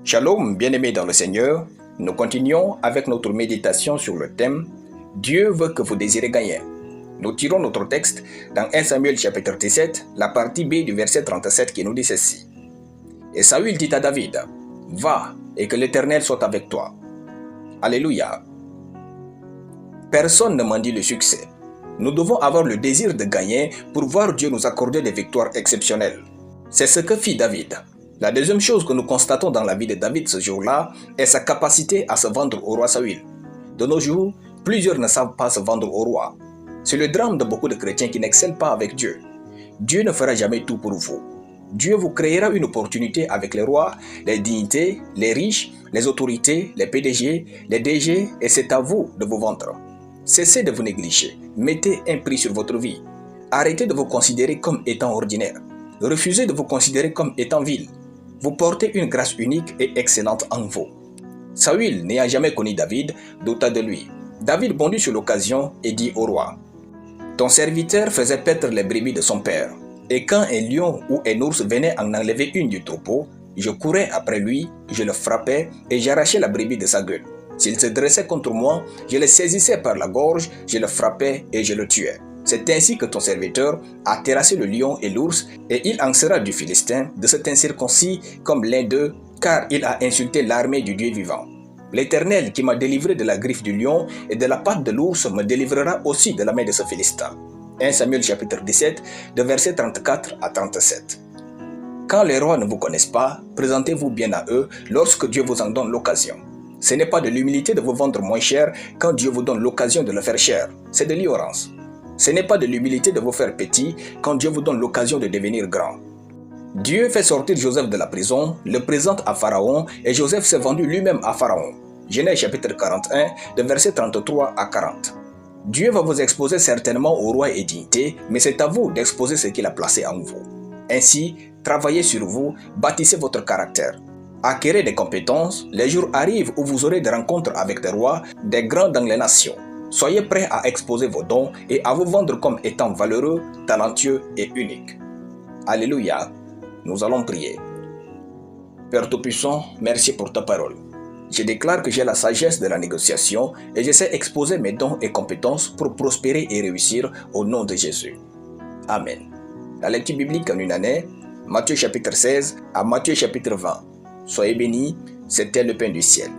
Shalom, bien-aimés dans le Seigneur, nous continuons avec notre méditation sur le thème « Dieu veut que vous désirez gagner ». Nous tirons notre texte dans 1 Samuel chapitre 17, la partie B du verset 37 qui nous dit ceci. « Et Saül dit à David, « Va, et que l'Éternel soit avec toi. » Alléluia. Personne ne mendie le succès. Nous devons avoir le désir de gagner pour voir Dieu nous accorder des victoires exceptionnelles. C'est ce que fit David. La deuxième chose que nous constatons dans la vie de David ce jour-là est sa capacité à se vendre au roi Saül. De nos jours, plusieurs ne savent pas se vendre au roi. C'est le drame de beaucoup de chrétiens qui n'excellent pas avec Dieu. Dieu ne fera jamais tout pour vous. Dieu vous créera une opportunité avec les rois, les dignités, les riches, les autorités, les PDG, les DG, et c'est à vous de vous vendre. Cessez de vous négliger. Mettez un prix sur votre vie. Arrêtez de vous considérer comme étant ordinaire. Refusez de vous considérer comme étant vil. Vous portez une grâce unique et excellente en vous. Saül, n'ayant jamais connu David, douta de lui. David bondit sur l'occasion et dit au roi, « Ton serviteur faisait paître les brebis de son père, et quand un lion ou un ours venait en enlever une du troupeau, je courais après lui, je le frappais et j'arrachais la brebis de sa gueule. S'il se dressait contre moi, je le saisissais par la gorge, je le frappais et je le tuais. C'est ainsi que ton serviteur a terrassé le lion et l'ours, et il en sera du Philistin, de cet incirconcis comme l'un d'eux, car il a insulté l'armée du Dieu vivant. L'Éternel qui m'a délivré de la griffe du lion et de la patte de l'ours me délivrera aussi de la main de ce Philistin. » 1 Samuel chapitre 17, de versets 34 à 37. Quand les rois ne vous connaissent pas, présentez-vous bien à eux lorsque Dieu vous en donne l'occasion. Ce n'est pas de l'humilité de vous vendre moins cher quand Dieu vous donne l'occasion de le faire cher, c'est de l'ignorance. Ce n'est pas de l'humilité de vous faire petit quand Dieu vous donne l'occasion de devenir grand. Dieu fait sortir Joseph de la prison, le présente à Pharaon et Joseph s'est vendu lui-même à Pharaon. Genèse chapitre 41, de versets 33 à 40. Dieu va vous exposer certainement au roi et dignité, mais c'est à vous d'exposer ce qu'il a placé en vous. Ainsi, travaillez sur vous, bâtissez votre caractère. Acquérez des compétences, les jours arrivent où vous aurez des rencontres avec des rois, des grands dans les nations. Soyez prêts à exposer vos dons et à vous vendre comme étant valeureux, talentueux et uniques. Alléluia. Nous allons prier. Père Tout-Puissant, merci pour ta parole. Je déclare que j'ai la sagesse de la négociation et je sais exposer mes dons et compétences pour prospérer et réussir au nom de Jésus. Amen. La lecture biblique en une année, Matthieu chapitre 16 à Matthieu chapitre 20. Soyez bénis, c'était le pain du ciel.